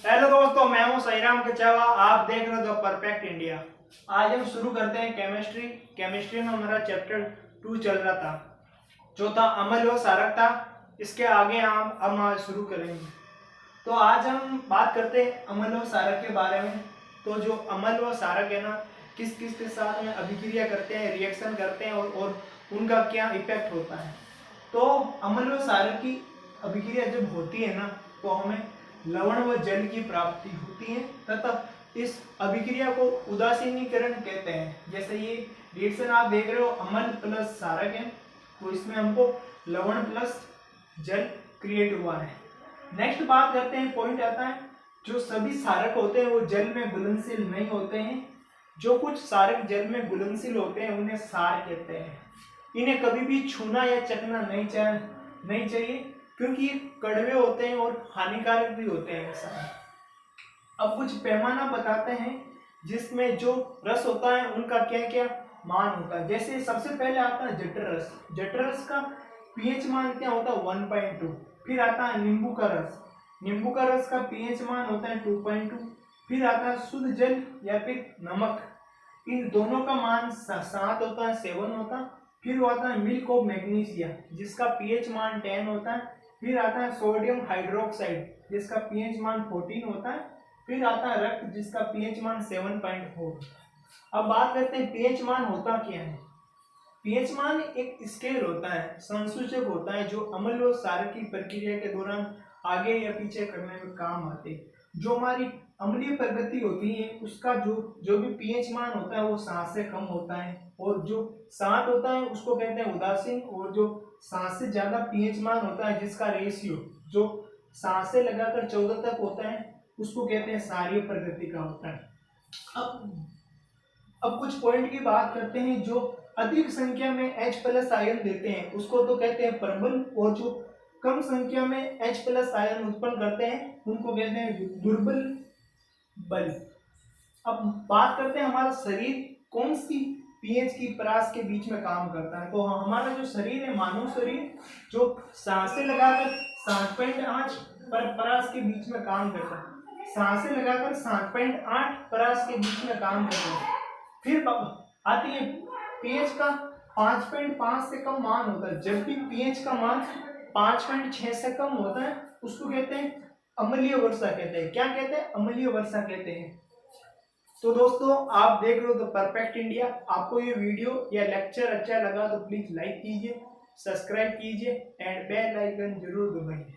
Hello दोस्तों, मैं हूं सईराम कचावा। आप देख रहे हो द परफेक्ट इंडिया। आज हम शुरू करते हैं केमिस्ट्री में हमारा चैप्टर 2 चल रहा था, जो था अम्ल व क्षारक था। इसके आगे हम आज शुरू करेंगे। तो आज हम बात करते हैं अम्ल व क्षारक के बारे में। तो जो अम्ल व क्षारक है ना, किस किस के साथ में अभिक्रिया करते हैं, रिएक्शन करते हैं और उनका क्या इफेक्ट होता है। तो अम्ल व क्षारक की अभिक्रिया जब होती है ना, तो हमें लवण व जल की प्राप्ति होती है तथा इस अभिक्रिया को उदासीनीकरण कहते हैं। जैसे ये रिएक्शन आप देख रहे हो, अम्ल प्लस क्षारक है, तो इसमें हमको लवण प्लस जल क्रिएट हुआ है। नेक्स्ट बात करते हैं, पॉइंट आता है जो सभी क्षारक होते हैं वो जल में घुलनशील नहीं होते हैं। जो कुछ क्षारक जल में घुलनशील होते हैं उन्हें क्षार कहते हैं। इन्हें कभी भी छूना या चखना नहीं चाहिए, क्योंकि ये कड़वे होते हैं और हानिकारक भी होते हैं ऐसा। अब कुछ पैमाना बताते हैं जिसमें जो रस होता है उनका क्या क्या मान होता है। जैसे सबसे पहले आता है जठर रस। जठर रस का पीएच मान क्या होता है 1.2। फिर आता है नींबू का रस। नींबू का रस का पीएच मान होता है 2.2। फिर आता है शुद्ध जल या फिर नमक। इन दोनों का मान 7 होता है, 7 होता है। फिर आता है मिल्क ऑफ मैग्नीशिया जिसका पीएच मान 10 होता है। फिर आता है सोडियम हाइड्रोक्साइड जिसका पीएच मान 14 होता है। फिर आता है रक्त जिसका पीएच मान 7.4। अब बात करते हैं पीएच मान होता क्या है। पीएच मान एक स्केल होता है, संसूचक होता है, जो अम्ल व क्षारक की प्रक्रिया के दौरान आगे या पीछे करने में काम आते हैं। जो हमारी अम्लीय प्रगति होती है उसका जो भी पीएच मान होता है वो 7 से कम होता है, और जो 7 होता है उसको कहते हैं उदासीन, और जो 7 से ज्यादा पीएच मान होता है जिसका रेशियो जो 7 से लगाकर 14 तक होता है उसको कहते हैं क्षारीय प्रगति का होता है। अब कुछ पॉइंट की बात करते हैं। जो अधिक संख्या में H प्लस आयन देते हैं उसको तो कहते हैं प्रबल, और जो कम संख्या में H प्लस आयन उत्पन्न करते हैं उनको कहते हैं दुर्बल बल। अब बात करते हैं हमारा शरीर कौन सी पीएच की परास के बीच में काम करता है। तो हमारा जो शरीर है, मानव शरीर, जो 7 से लगाकर 7.8 परास के बीच में काम करता है। 7 से लगाकर 7.8 परास के बीच में काम करता है। फिर आती है पीएच का 5.5 से कम मान होता है। जब भी पीएच का मान 5.6 से कम होता है उसको कहते हैं अम्लीय वर्षा कहते हैं। क्या कहते हैं? अम्लीय वर्षा कहते हैं। तो दोस्तों, आप देख रहे हो द परफेक्ट इंडिया। आपको ये वीडियो या लेक्चर अच्छा लगा तो प्लीज लाइक कीजिए, सब्सक्राइब कीजिए एंड बेल आइकन जरूर दबाइए।